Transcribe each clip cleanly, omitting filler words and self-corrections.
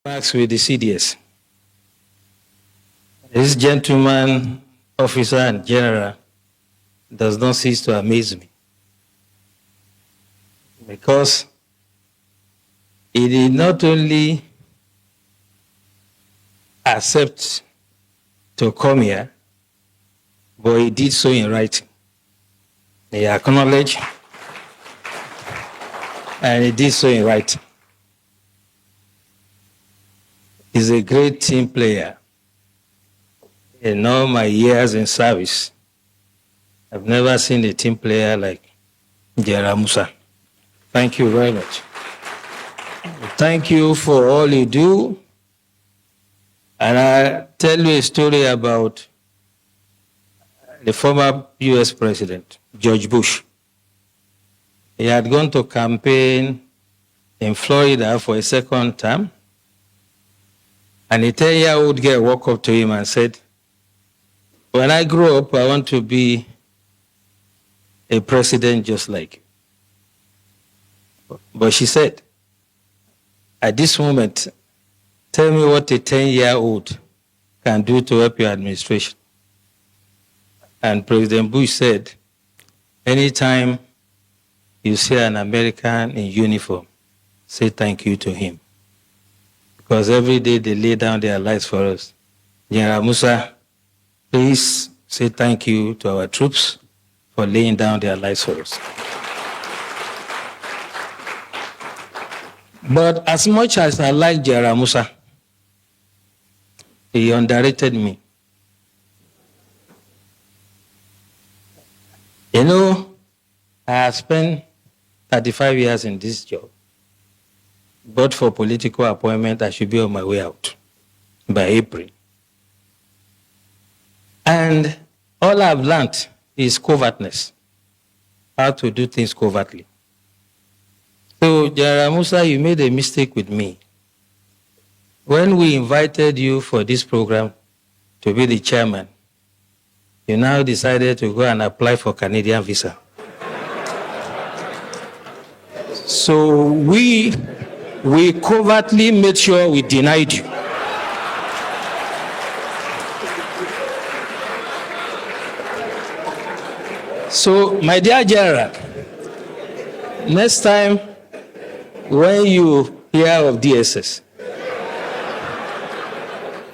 Marks with the CDS. This gentleman, officer and general, does not cease to amaze me, because he did not only accept to come here, but he did so in writing. He acknowledged, and he did so in writing. He's a great team player. In all my years in service, I've never seen a team player like General Musa. Thank you very much. Thank you for all you do. And I'll tell you a story about the former US President, George Bush. He had gone to campaign in Florida for a second term, and a 10-year-old girl walked up to him and said, "When I grow up, I want to be a president just like you." But she said, "At this moment, tell me what a 10-year-old can do to help your administration." And President Bush said, "Anytime you see an American in uniform, say thank you to him. Because every day they lay down their lives for us. General Musa, please say thank you to our troops for laying down their lives for us." But as much as I like General Musa, he underrated me. You know, I have spent 35 years in this job, but for political appointment, I should be on my way out by April. And all I've learned is covertness, how to do things covertly. So, General Musa, you made a mistake with me. When we invited you for this program to be the chairman, you now decided to go and apply for Canadian visa. So we covertly made sure we denied you. So, my dear General, next time when you hear of DSS,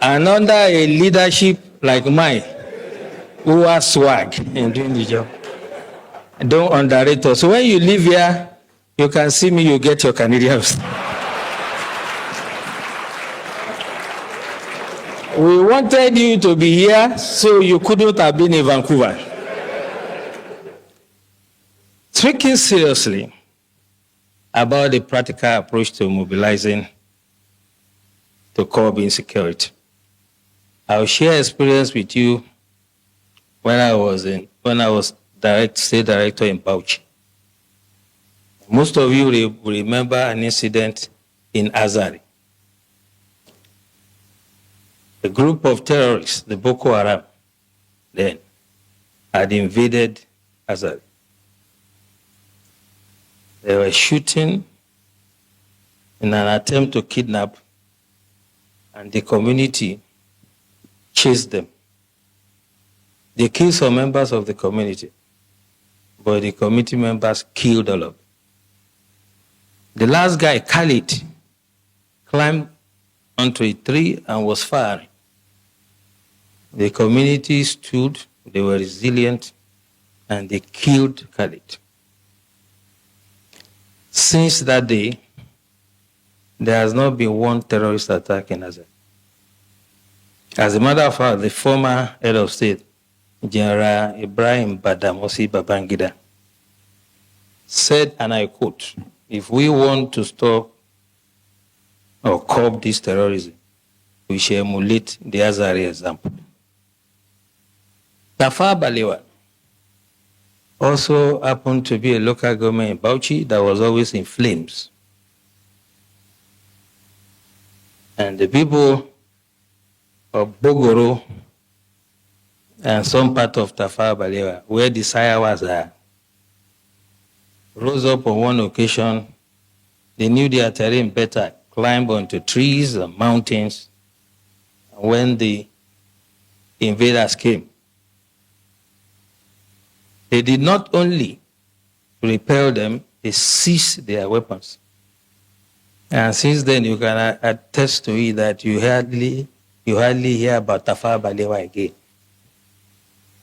and under a leadership like mine, who has swag in doing the job, don't underrate us. So when you leave here, you can see me, you get your Canadians. We wanted you to be here, so you couldn't have been in Vancouver. Speaking seriously about the practical approach to mobilizing to curb insecurity, I'll share experience with you when I was state director in Bauchi. Most of you will remember an incident in Azari. A group of terrorists, the Boko Haram, then had invaded Azari. They were shooting in an attempt to kidnap, and the community chased them. They killed some members of the community, but the community members killed all of them. The last guy, Khalid, climbed onto a tree and was firing. The community stood, they were resilient, and they killed Khalid. Since that day, there has not been one terrorist attack in Azari. As a matter of fact, the former head of state, General Ibrahim Badamasi Babangida, said, and I quote, "If we want to stop or curb this terrorism, we shall emulate the Azari example." Tafawa Balewa also happened to be a local government in Bauchi that was always in flames. And the people of Bogoro and some part of Tafawa Balewa, where the Sayawas are, rose up on one occasion. They knew their terrain better climb onto trees and mountains. When the invaders came, they did not only repel them, they seized their weapons. And since then, you can attest to it that you hardly hear about Tafawa Balewa again.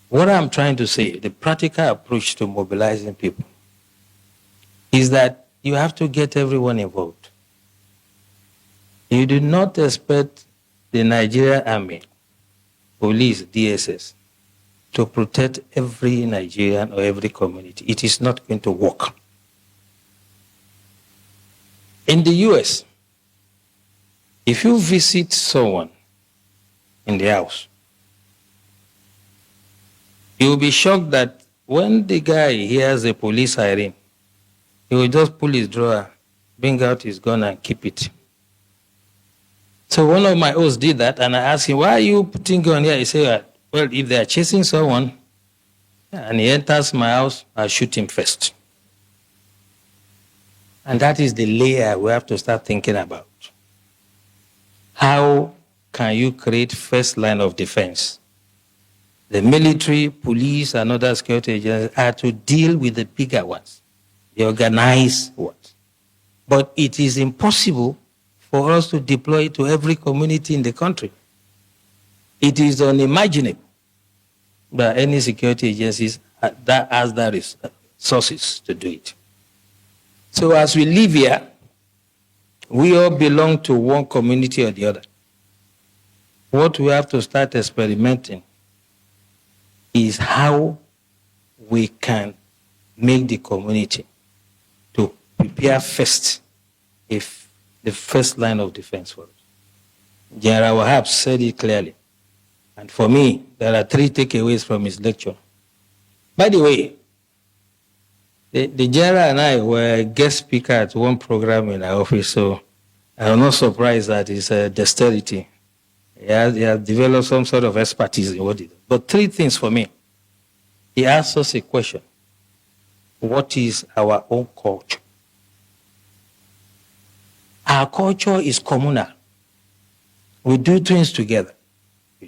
What I'm trying to say, the practical approach to mobilizing people, is that you have to get everyone involved. You do not expect the Nigerian Army, police, DSS, to protect every Nigerian or every community. It is not going to work. In the US, if you visit someone in the house, you will be shocked that when the guy hears a police siren, he will just pull his drawer, bring out his gun and keep it. So one of my hosts did that, and I asked him, why are you putting gun here? He said, well, if they are chasing someone and he enters my house, I'll shoot him first. And that is the layer we have to start thinking about. How can you create first line of defense? The military, police, and other security agencies are to deal with the bigger ones, the organized ones. But it is impossible for us to deploy it to every community in the country. It is unimaginable that any security agencies that has the resources to do it. So as we live here, we all belong to one community or the other. What we have to start experimenting is how we can make the community to prepare first, if the first line of defense for us. General Wahab said it clearly. And for me, there are 3 takeaways from his lecture. By the way, the general and I were guest speaker at one program in our office, so I'm not surprised that his dexterity. He has developed some sort of expertise in what he does. But 3 things for me. He asked us a question. What is our own culture? Our culture is communal. We do things together.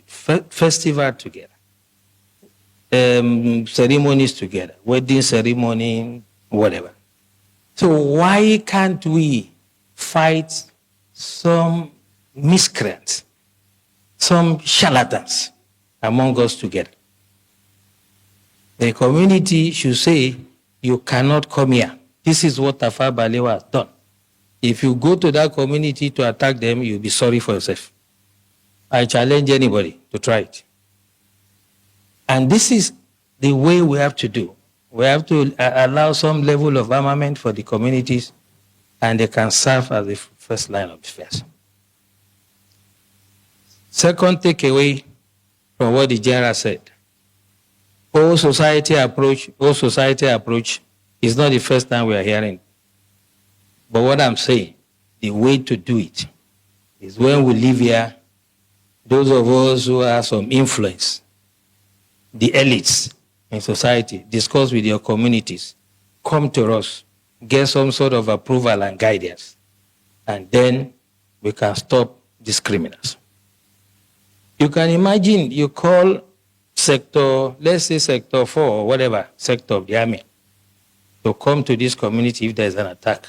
Festival together. Ceremonies together. Wedding ceremony, whatever. So why can't we fight some miscreants, some charlatans among us together? The community should say, you cannot come here. This is what Tafawa Balewa has done. If you go to that community to attack them, you'll be sorry for yourself. I challenge anybody to try it. And this is the way we have to do. We have to allow some level of armament for the communities, and they can serve as the first line of defense. Second takeaway from what the general said. All society approach is not the first time we are hearing. But what I'm saying, the way to do it is when we live here, those of us who have some influence, the elites in society, discuss with your communities, come to us, get some sort of approval and guidance, and then we can stop these criminals. You can imagine you call sector, let's say sector 4 or whatever, sector of the army, to come to this community if there's an attack.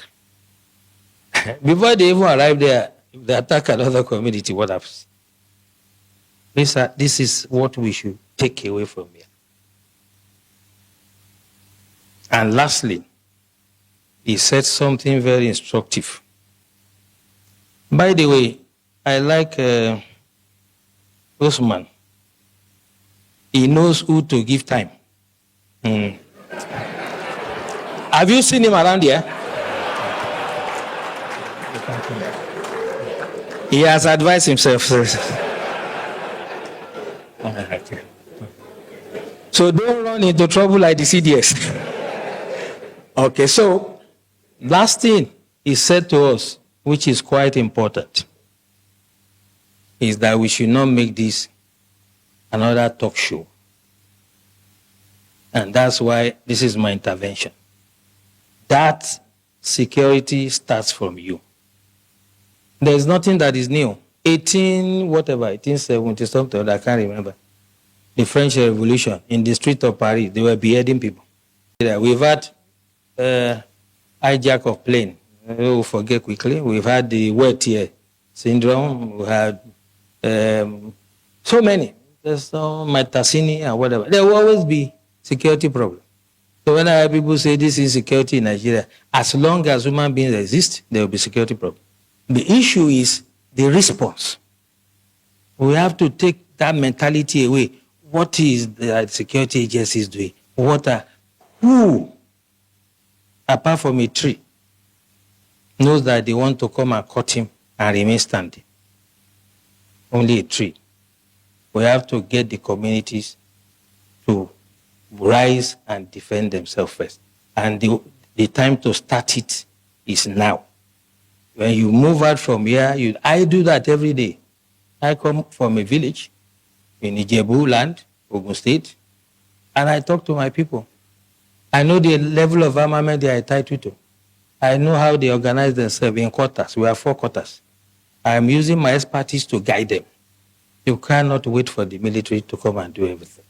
Before they even arrive there, if they attack another community, what happens? This is what we should take away from here. And lastly, he said something very instructive. By the way, I like Osman. He knows who to give time. Have you seen him around here? He has advised himself. So don't run into trouble like the CDS. Okay, so last thing he said to us, which is quite important, is that we should not make this another talk show. And that's why this is my intervention. That security starts from you. There's nothing that is new. 1870 something, I can't remember. The French Revolution in the street of Paris, they were beheading people. We've had hijack of plane. We'll forget quickly. We've had the wet tear syndrome. We had so many. There's no Matasini and whatever. There will always be security problems. So when I hear people say this is security in Nigeria, as long as human beings exist, there will be security problems. The issue is the response. We have to take that mentality away. What is the security agencies doing? Who, apart from a tree, knows that they want to come and cut him and remain standing? Only a tree. We have to get the communities to rise and defend themselves first. And the time to start it is now. When you move out from here, I do that every day. I come from a village in Ijebu land, Ogun State, and I talk to my people. I know the level of armament they are entitled to. I know how they organize themselves in quarters. We have 4 quarters. I am using my expertise to guide them. You cannot wait for the military to come and do everything.